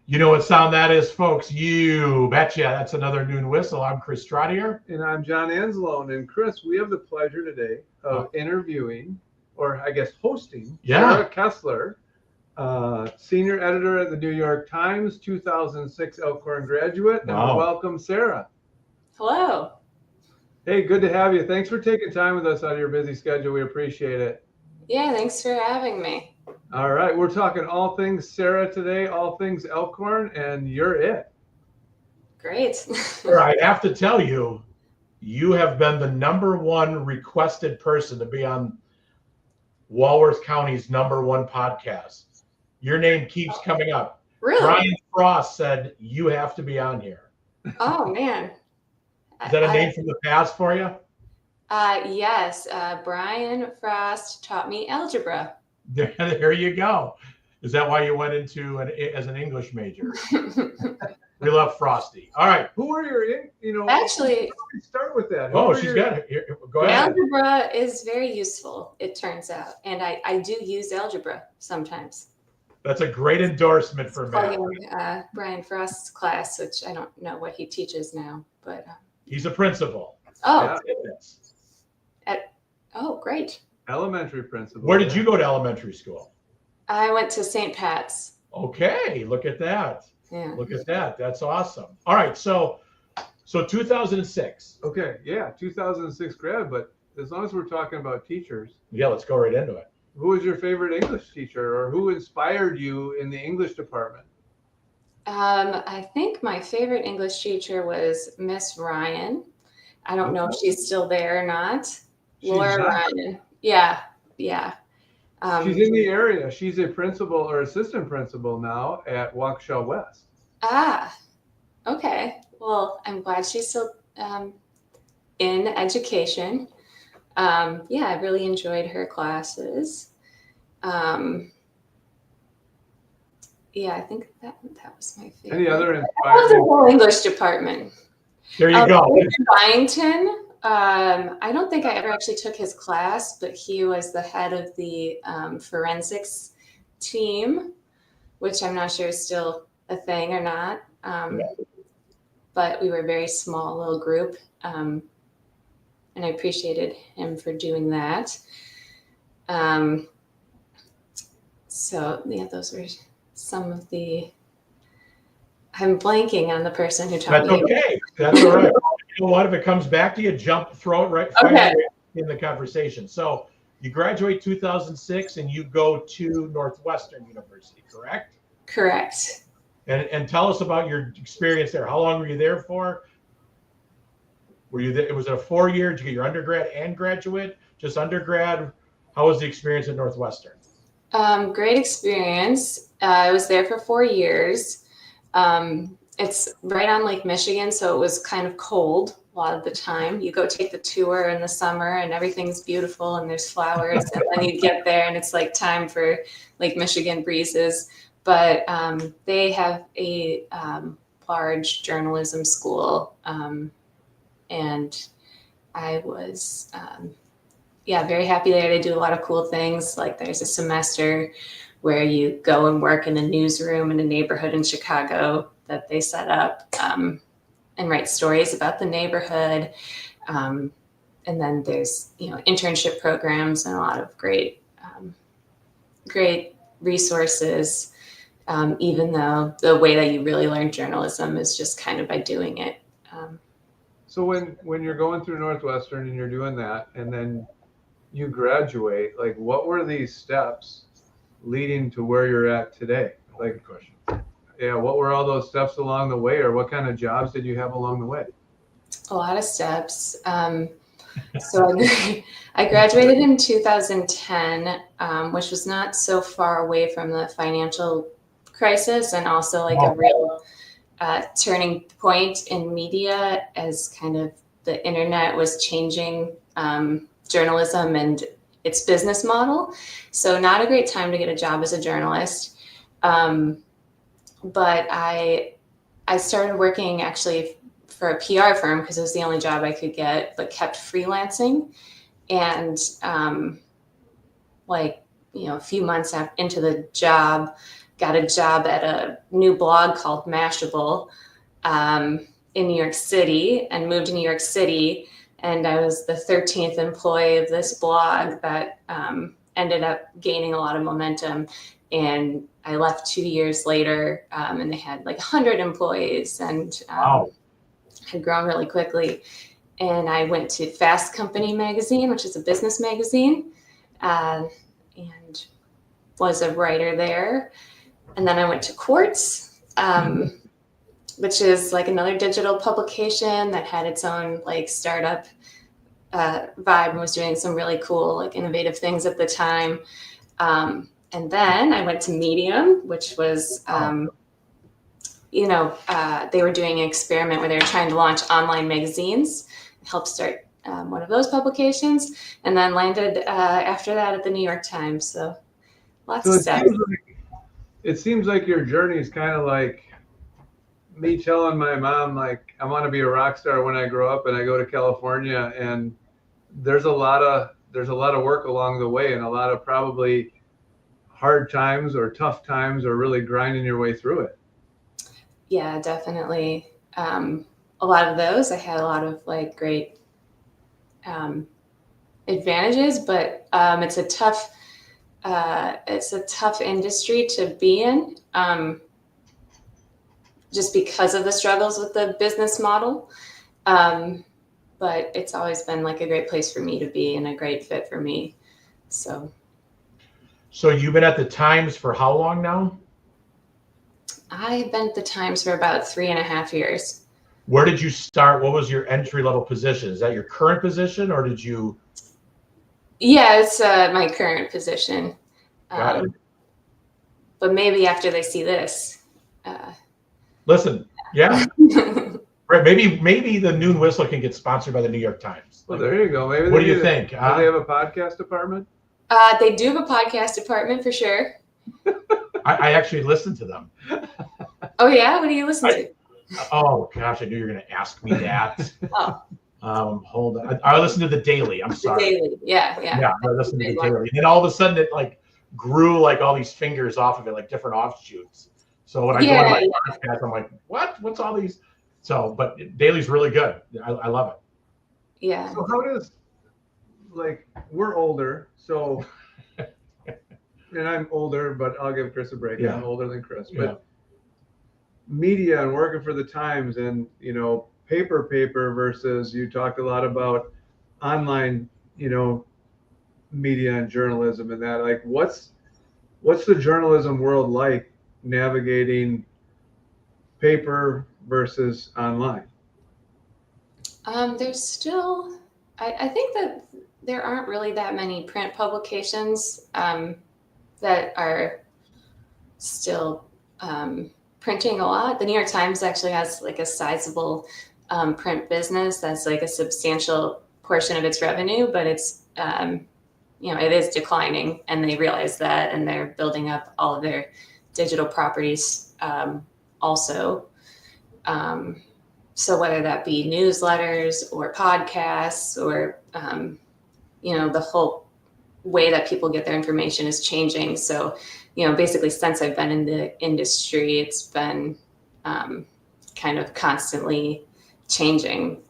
You know what sound that is, folks? You betcha. That's another Noon Whistle. I'm Chris Trottier. And I'm John Anzalone. And Chris, we have the pleasure today of interviewing, or I guess hosting, Sarah Kessler, senior editor at the New York Times, 2006 Elkhorn graduate. And welcome, Sarah. Hello. Hey, good to have you. Thanks for taking time with us out of your busy schedule. We appreciate it. Yeah, thanks for having me. All right, we're talking all things Sarah today, all things Elkhorn, and you're it. Great. All right, I have to tell you, you have been the #1 requested person to be on Walworth County's #1 podcast. Your name keeps coming up. Really? Brian Frost said you have to be on here. Oh, man. Is that a name from the past for you? Yes. Brian Frost taught me algebra. There you go. Is that why you went into as an English major? We love Frosty. All right. Who are your, actually, start with that. She's got it. Here, go ahead. Algebra is very useful, it turns out. And I do use algebra sometimes. That's a great endorsement for me. Brian Frost's class, which I don't know what he teaches now, but he's a principal. Oh, oh, great. Elementary principal. Where did you go to elementary school? I went to St. Pat's. Okay, look at that. Yeah. Look at that. That's awesome. All right, so 2006. Okay, yeah, 2006 grad, but as long as we're talking about teachers. Yeah, let's go right into it. Who was your favorite English teacher, or who inspired you in the English department? I think my favorite English teacher was Miss Ryan. I don't know if she's still there or not. Laura Ryan. Yeah. She's in the area. She's a principal or assistant principal now at Waukesha West. Ah, okay. Well, I'm glad she's still in education. Yeah, I really enjoyed her classes. Yeah, I think that was my favorite. Any other inspiring? That was the whole English department. There you go. Byington. I don't think I ever actually took his class, but he was the head of the forensics team, which I'm not sure is still a thing or not. But we were a very small little group, and I appreciated him for doing that. So yeah, those were some of the. I'm blanking on the person who taught me. That's okay. That's all right. You know what? If it comes back to you, throw it right in the conversation. So you graduate 2006 and you go to Northwestern University, correct? Correct. And tell us about your experience there. How long were you there for? Were you there? Was it a 4-year? Did you get your undergrad and graduate? Just undergrad? How was the experience at Northwestern? Great experience. I was there for 4 years. It's right on Lake Michigan, so it was kind of cold a lot of the time. You go take the tour in the summer and everything's beautiful and there's flowers, and then you get there and it's like time for Lake Michigan breezes. But they have a large journalism school, and I was very happy there. They do a lot of cool things. Like there's a semester where you go and work in a newsroom in a neighborhood in Chicago that they set up, and write stories about the neighborhood. And then there's, internship programs and a lot of great resources, even though the way that you really learn journalism is just kind of by doing it. So when you're going through Northwestern and you're doing that, and then you graduate, like what were these steps leading to where you're at today? Like, good question. Yeah, what were all those steps along the way, or what kind of jobs did you have along the way? A lot of steps. So I graduated in 2010, which was not so far away from the financial crisis, and also like a real turning point in media as kind of the internet was changing journalism and its business model. So not a great time to get a job as a journalist. But I started working actually for a PR firm because it was the only job I could get, but kept freelancing. And a few months into the job, got a job at a new blog called Mashable in New York City, and moved to New York City. And I was the 13th employee of this blog that ended up gaining a lot of momentum. And I left 2 years later, and they had like 100 employees, and had grown really quickly. And I went to Fast Company magazine, which is a business magazine, and was a writer there. And then I went to Quartz, which is like another digital publication that had its own like startup vibe and was doing some really cool, like innovative things at the time. And then I went to Medium, which was, they were doing an experiment where they were trying to launch online magazines, helped start one of those publications, and then landed after that at the New York Times. So lots of stuff. It seems like your journey is kind of like me telling my mom, like, I want to be a rock star when I grow up, and I go to California, and there's a lot of work along the way, and a lot of probably hard times or tough times, or really grinding your way through it. Yeah, definitely. A lot of those, I had a lot of like great advantages, but it's a tough industry to be in, just because of the struggles with the business model. But it's always been like a great place for me to be and a great fit for me. So you've been at the Times for how long now? I've been at the Times for about 3.5 years. Where did you start? What was your entry level position? Is that your current position, or did you? Yeah, it's my current position. Got it. But maybe after they see this. Listen, yeah. Right, maybe the Noon Whistle can get sponsored by the New York Times. Well, there you go. Maybe. What do you think? Do they have a podcast department? They do have a podcast department for sure. I actually listen to them. Oh yeah, what do you listen to? Oh gosh, I knew you were going to ask me that. Oh. Hold on. I listened to the Daily. I'm sorry. The Daily, yeah. Yeah, I listened to the Daily, and then all of a sudden it like grew like all these fingers off of it, like different offshoots. So when I go on my podcast, I'm like, what? What's all these? So, but Daily's really good. I love it. Yeah. So how does, like, we're older, so, and I'm older, but I'll give Chris a break. Yeah. I'm older than Chris. But media and working for the Times, and, paper versus, you talked a lot about online, media and journalism and that. Like, what's the journalism world like navigating paper versus online? There's still, I think that there aren't really that many print publications that are still printing a lot. The New York Times actually has like a sizable print business that's like a substantial portion of its revenue, but it's it is declining, and they realize that, and they're building up all of their digital properties also. So whether that be newsletters or podcasts or, the whole way that people get their information is changing. So, basically since I've been in the industry, it's been kind of constantly changing.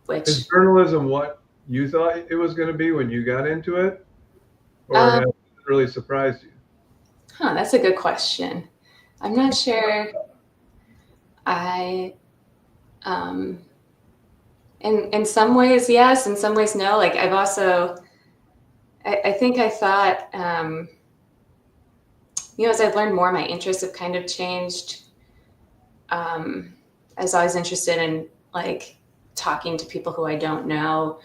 Which is journalism what you thought it was going to be when you got into it, or has it really surprised you? That's a good question. I'm not sure. In some ways, yes. In some ways, no. Like I've also, I think I thought, as I've learned more, my interests have kind of changed. I was always interested in like talking to people who I don't know.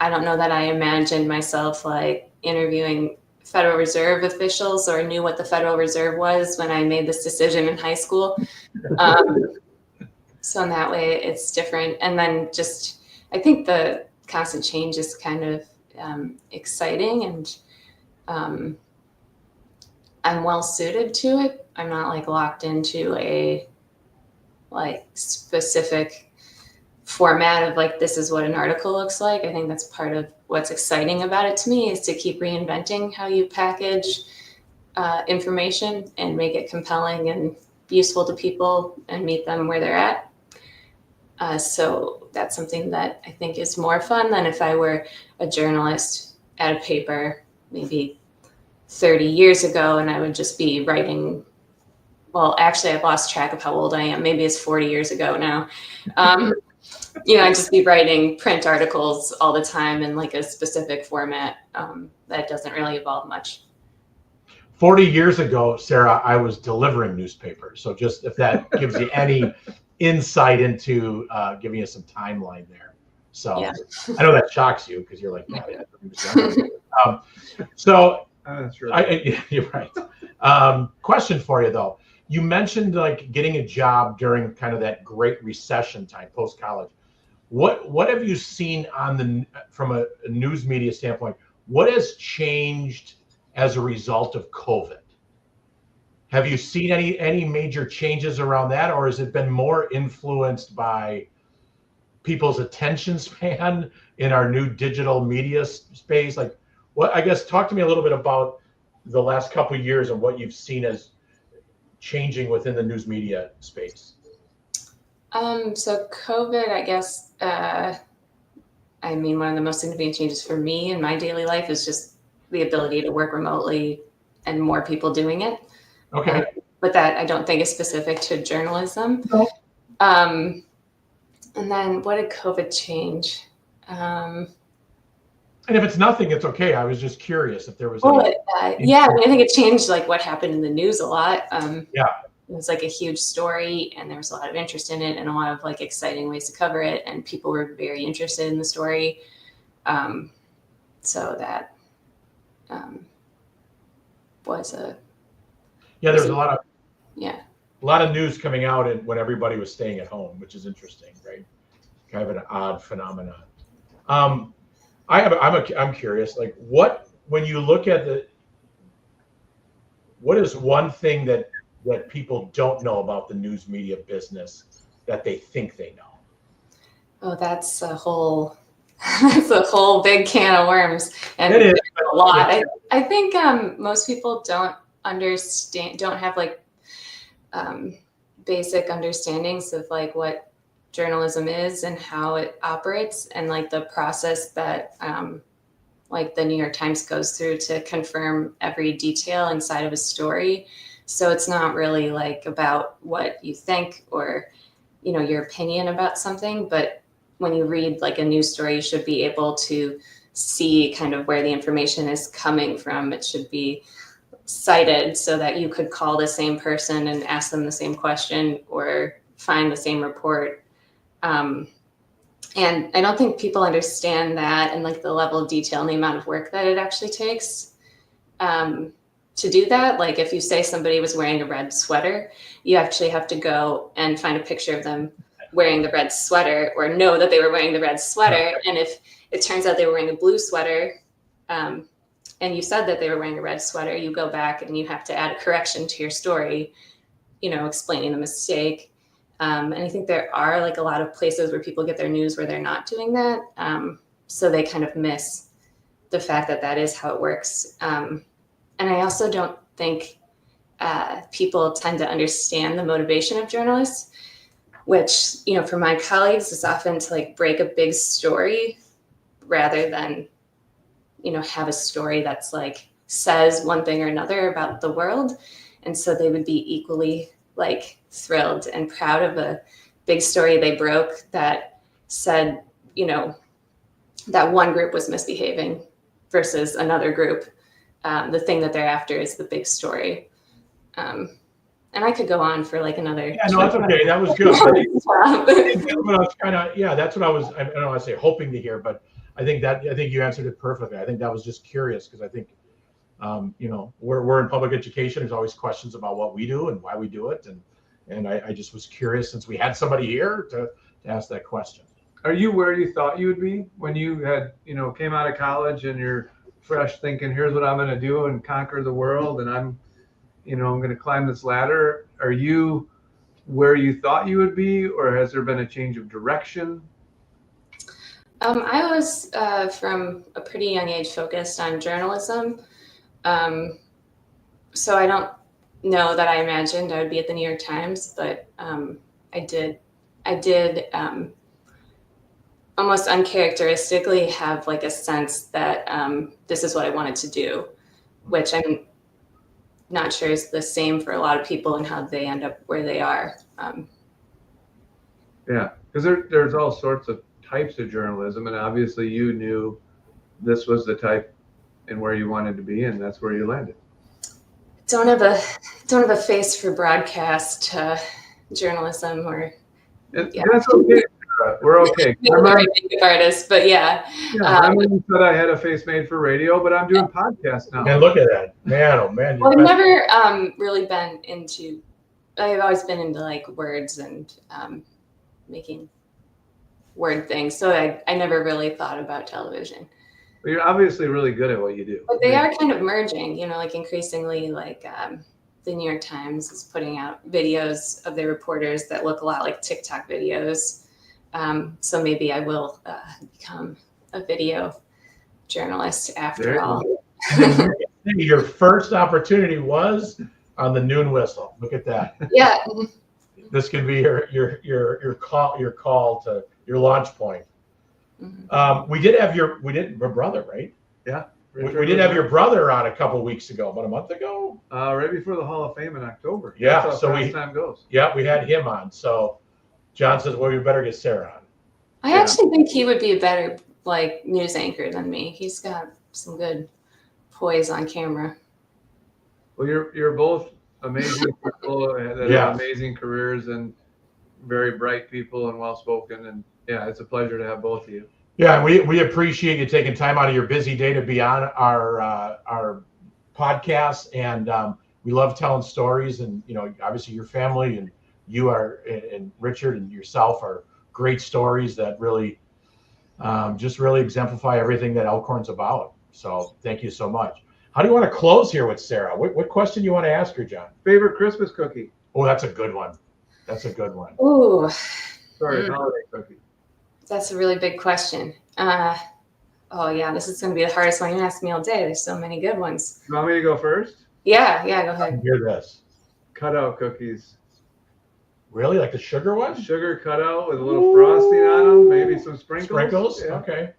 I don't know that I imagined myself like interviewing Federal Reserve officials or knew what the Federal Reserve was when I made this decision in high school. So in that way, it's different. And then just, I think the constant change is kind of exciting, and I'm well suited to it. I'm not like locked into a like specific format of like, this is what an article looks like. I think that's part of what's exciting about it to me, is to keep reinventing how you package information and make it compelling and useful to people and meet them where they're at. So that's something that I think is more fun than if I were a journalist at a paper maybe 30 years ago and I would just be writing. Well, actually, I've lost track of how old I am. Maybe it's 40 years ago now. I'd just be writing print articles all the time in like a specific format that doesn't really evolve much. 40 years ago, Sarah, I was delivering newspapers. So just if that gives you any insight into giving you some timeline there. So yeah. I know that shocks you because you're like, yeah, so that's right. You're right. Question for you though. You mentioned like getting a job during kind of that Great Recession time, post-college. What have you seen from a news media standpoint? What has changed as a result of COVID? Have you seen any major changes around that, or has it been more influenced by people's attention span in our new digital media space? Like, I guess talk to me a little bit about the last couple of years and what you've seen as changing within the news media space. So COVID, I guess, one of the most significant changes for me in my daily life is just the ability to work remotely and more people doing it. Okay. But that I don't think is specific to journalism. No. And then what did COVID change? And if it's nothing, it's okay. I was just curious if there was. I think it changed like what happened in the news a lot. It was like a huge story and there was a lot of interest in it and a lot of like exciting ways to cover it. And people were very interested in the story. So that was there's a lot of news coming out and when everybody was staying at home, which is interesting, right? Kind of an odd phenomenon. I'm curious, like when you look at what is one thing that people don't know about the news media business that they think they know? Oh, that's a whole big can of worms, and it is a lot. I think most people don't have like basic understandings of like what journalism is and how it operates and like the process that like the New York Times goes through to confirm every detail inside of a story. So it's not really like about what you think or, your opinion about something, but when you read like a news story, you should be able to see kind of where the information is coming from. It should be cited so that you could call the same person and ask them the same question or find the same report. And I don't think people understand that and like the level of detail and the amount of work that it actually takes to do that. Like if you say somebody was wearing a red sweater, you actually have to go and find a picture of them wearing the red sweater or know that they were wearing the red sweater. And if it turns out they were wearing a blue sweater and you said that they were wearing a red sweater, you go back and you have to add a correction to your story, explaining the mistake. And I think there are like a lot of places where people get their news where they're not doing that. So they kind of miss the fact that is how it works. And I also don't think people tend to understand the motivation of journalists, which, for my colleagues is often to like break a big story rather than, have a story that's like says one thing or another about the world. And so they would be equally like thrilled and proud of a big story they broke that said, that one group was misbehaving versus another group. The thing that they're after is the big story. And I could go on for like another. Yeah, no, that's okay. That was good. That's what I was, I don't want to say hoping to hear, but I think you answered it perfectly. I think that was just curious because I think, we're in public education. There's always questions about what we do and why we do it. And I just was curious since we had somebody here to ask that question. Are you where you thought you would be when you had, came out of college and you're fresh thinking, here's what I'm going to do and conquer the world and I'm going to climb this ladder? Are you where you thought you would be, or has there been a change of direction? I was from a pretty young age focused on journalism. so I don't know that I imagined I would be at the New York Times, but I did almost uncharacteristically have like a sense that this is what I wanted to do, which I'm not sure is the same for a lot of people and how they end up where they are. Yeah, because there's all sorts of types of journalism, and obviously you knew this was the type and where you wanted to be, and that's where you landed. Don't have a face for broadcast journalism or. Yeah. That's okay. We're okay. I'm a makeup artist, but yeah. I said I had a face made for radio, but I'm doing podcasts now. Man, look at that, man! Oh man! Well, I've never really been into. I've always been into like words and making word things, so I never really thought about television. But you're obviously really good at what you do. But they are kind of merging, like increasingly, like the New York Times is putting out videos of their reporters that look a lot like TikTok videos. So maybe I will become a video journalist after all. Your first opportunity was on the Noon Whistle. Look at that. Yeah. This could be your call to your launch point. Mm-hmm. We did have your brother, right? Yeah. We did have your brother on a couple weeks ago, about a month ago. Right before the Hall of Fame in October. Yeah. That's how fast time goes. Yeah, we had him on. So John says, well, we better get Sarah on. I actually think he would be a better like news anchor than me. He's got some good poise on camera. Well, you're both amazing people that have amazing careers and very bright people and well-spoken, and it's a pleasure to have both of you. Yeah, we appreciate you taking time out of your busy day to be on our podcast, and we love telling stories. And obviously your family and you are, and Richard and yourself are great stories that really just really exemplify everything that Elkhorn's about. So thank you so much. How do you want to close here with Sarah? What question do you want to ask her, John? Favorite Christmas cookie? Oh, that's a good one. Ooh. Sorry, holiday cookie. That's a really big question. This is going to be the hardest one you ask me all day. There's so many good ones. You want me to go first? Yeah, go ahead. Hear this. Cutout cookies. Really? Like the sugar one? Sugar cutout with a little frosting on them, maybe some sprinkles. Sprinkles? Yeah. Okay.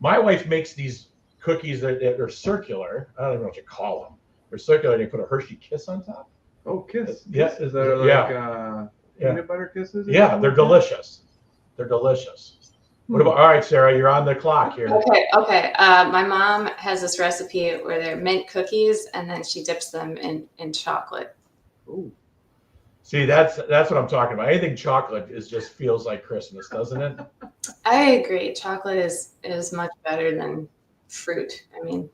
My wife makes these cookies that are circular. I don't even know what you call them. They're circular, and you put a Hershey Kiss on top. Oh, Kiss. Yeah. Is that like peanut butter kisses? Yeah, they're delicious. What about, all right, Sarah, you're on the clock here. Okay. My mom has this recipe where they're mint cookies, and then she dips them in chocolate. Ooh. See, that's what I'm talking about. Anything chocolate just feels like Christmas, doesn't it? I agree. Chocolate is much better than fruit. I mean,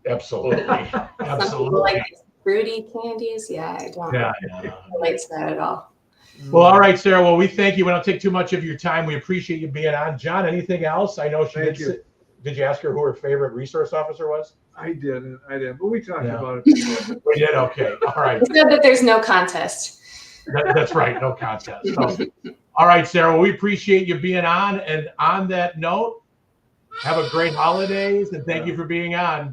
absolutely. Like fruity candies. Yeah, I don't relate to that at all. Well, all right, Sarah. Well, we thank you. We don't take too much of your time. We appreciate you being on. John, anything else? I know she did. Did you ask her who her favorite resource officer was? I didn't, but we talked about it. We did. Okay. All right. It's good that there's no contest. That's right. No contest. So, all right, Sarah. Well, we appreciate you being on. And on that note, have a great holidays, and thank you for being on.